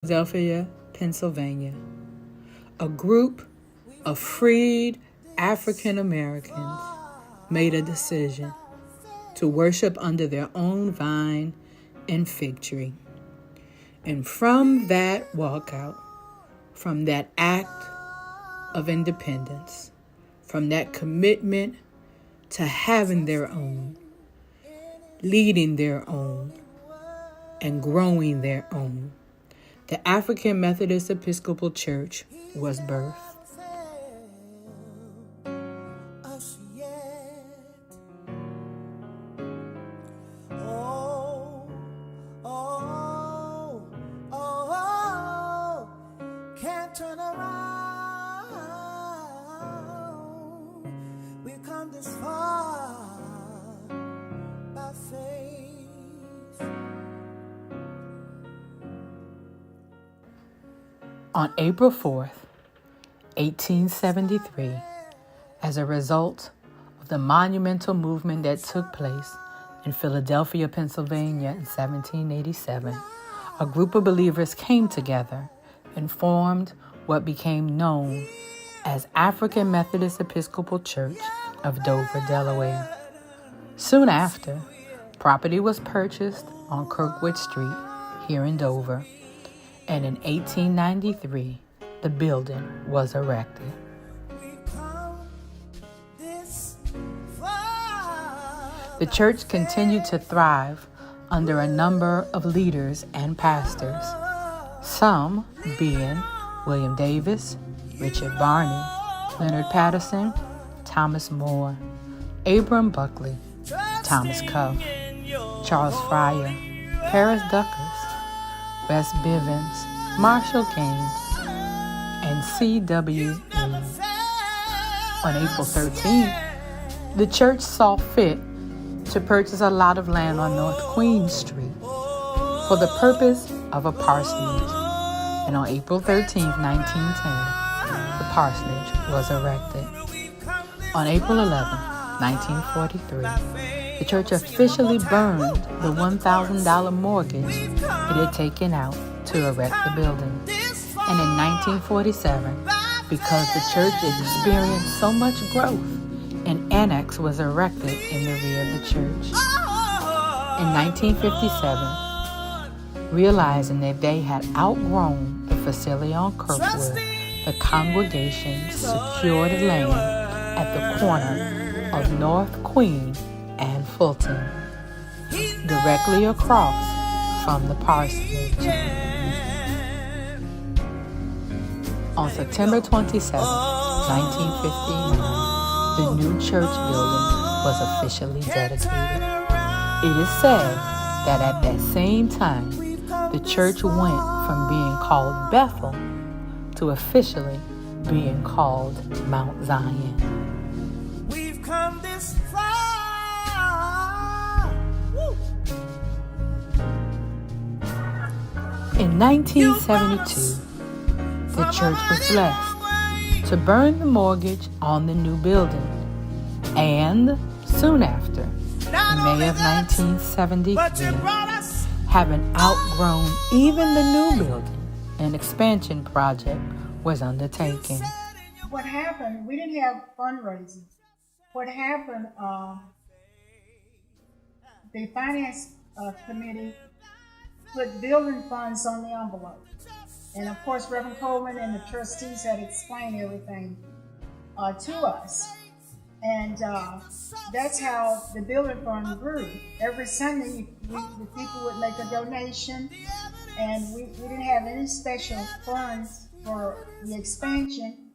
Philadelphia, Pennsylvania. A group of freed African Americans made a decision to worship under their own vine and fig tree. And from that walkout, from that act of independence, from that commitment to having their own, leading their own, and growing their own, the African Methodist Episcopal Church was birthed. Can't turn around. We come this far by faith. On April 4th, 1873, as a result of the monumental movement that took place in Philadelphia, Pennsylvania in 1787, a group of believers came together and formed what became known as African Methodist Episcopal Church of Dover, Delaware. Soon after, property was purchased on Kirkwood Street here in Dover, and in 1893, the building was erected. The church continued to thrive under a number of leaders and pastors, some being William Davis, Richard Barney, Leonard Patterson, Thomas Moore, Abram Buckley, Thomas Cuff, Charles Fryer, Paris Duckers, Wes Bivens, Marshall Gaines, and C.W. Reed. On April 13th, the church saw fit to purchase a lot of land on North Queen Street for the purpose of a parsonage. And on April 13th, 1910, the parsonage was erected. On April 11th, 1943, the church officially burned the $1,000 mortgage it had taken out to erect the building. And in 1947, because the church experienced so much growth, an annex was erected in the rear of the church. In 1957, realizing that they had outgrown the facility on Kirkwood, the congregation secured land at the corner of North Queen and Fulton, directly across from the parsonage. On September 27, 1959, the new church building was officially dedicated. It is said that at that same time, the church went from being called Bethel to officially being called Mt Zion. We've come this far. Woo. In 1972, the church was blessed to burn the mortgage on the new building. And soon after, in May of 1973, having outgrown even the new building, an expansion project was undertaken. What happened, we didn't have fundraising. What happened, the finance committee put building funds on the envelope. And of course, Reverend Coleman and the trustees had explained everything to us. And that's how the building fund grew. Every Sunday, the people would make a donation, and we didn't have any special funds for the expansion.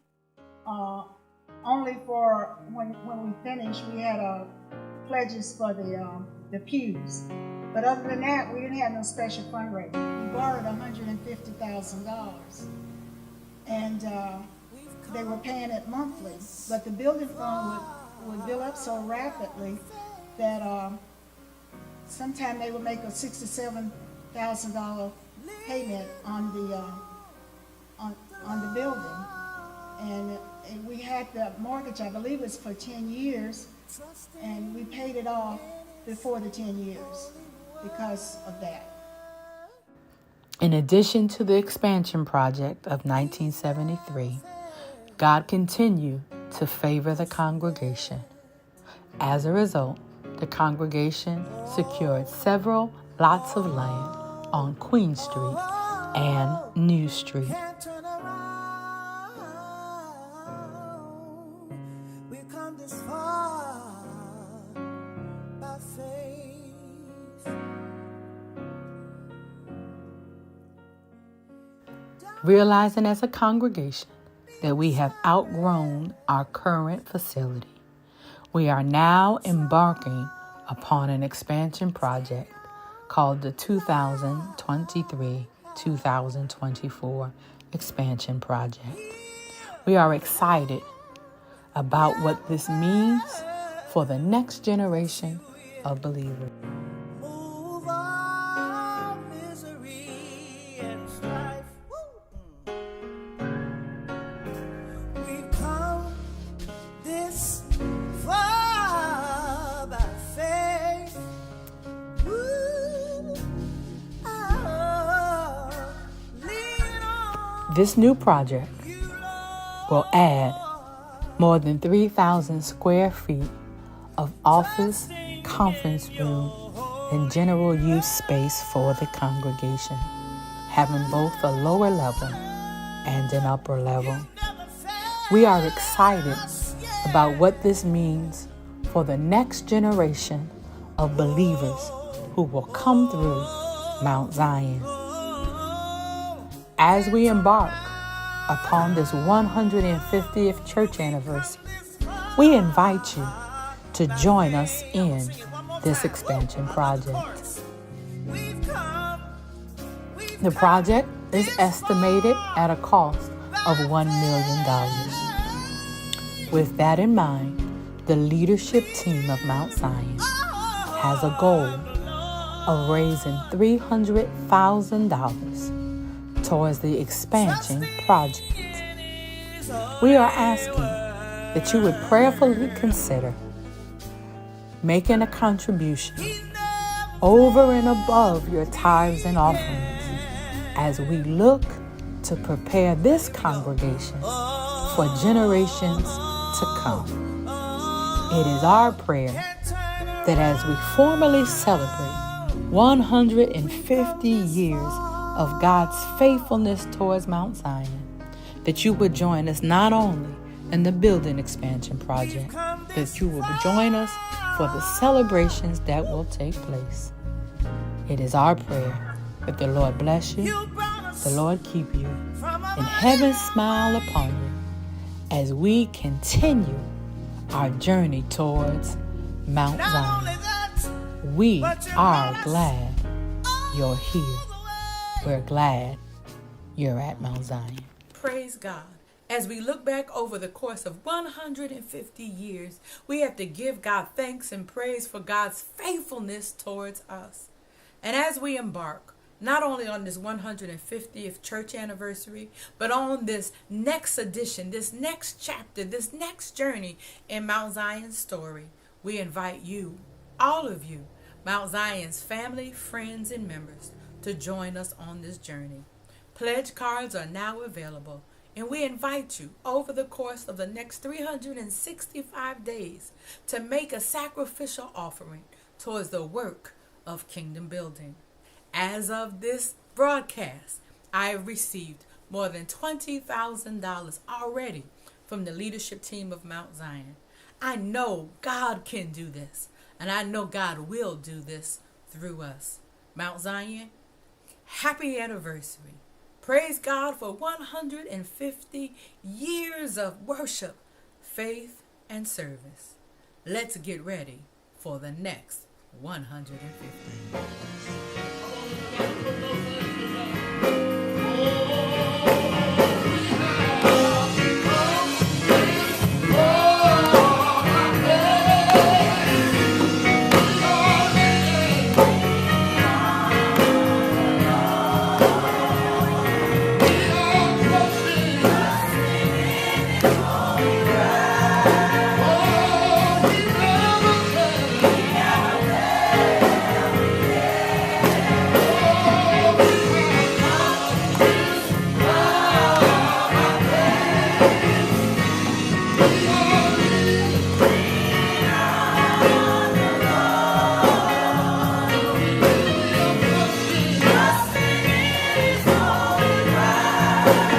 Only for when we finished, we had pledges for the pews. But other than that, we didn't have no special fundraising. We borrowed $150,000, and they were paying it monthly. But the building fund would build up so rapidly that sometime they would make a $67,000 payment on the building, and we had the mortgage, I believe it was for 10 years, and we paid it off before the 10 years because of that. In addition to the expansion project of 1973, God continued to favor the congregation. As a result, the congregation secured several lots of land on Queen Street and New Street. Can't turn around. We come this far by faith. Realizing as a congregation that we have outgrown our current facility, we are now embarking upon an expansion project called the 2023-2024 Expansion Project. We are excited about what this means for the next generation of believers. Move our misery and strife. We've come this far by faith. Ooh, oh, lean on This new project you, Lord. will add more than 3,000 square feet of office, conference room, and general use space for the congregation, having both a lower level and an upper level. We are excited about what this means for the next generation of believers who will come through Mount Zion. As we embark upon this 150th church anniversary, we invite you to join us in this expansion project. The project is estimated at a cost of $1 million. With that in mind, the leadership team of Mount Zion has a goal of raising $300,000 towards the expansion project. We are asking that you would prayerfully consider making a contribution over and above your tithes and offerings as we look to prepare this congregation for generations to come. It is our prayer that as we formally celebrate 150 years of God's faithfulness towards Mount Zion, that you would join us not only in the building expansion project, but you will join us for the celebrations that will take place. It is our prayer that the Lord bless you, the Lord keep you, and heaven smile upon you as we continue our journey towards Mount Zion. We are glad you're here. We're glad you're at Mount Zion. Praise God. As we look back over the course of 150 years, we have to give God thanks and praise for God's faithfulness towards us. And as we embark, not only on this 150th church anniversary, but on this next edition, this next chapter, this next journey in Mount Zion's story, we invite you, all of you, Mount Zion's family, friends, and members, to join us on this journey. Pledge cards are now available, and we invite you over the course of the next 365 days to make a sacrificial offering towards the work of kingdom building. As of this broadcast, I have received more than $20,000 already from the leadership team of Mount Zion. I know God can do this, and I know God will do this through us. Mount Zion, happy anniversary. Praise God for 150 years of worship, faith, and service. Let's get ready for the next 150. Amen.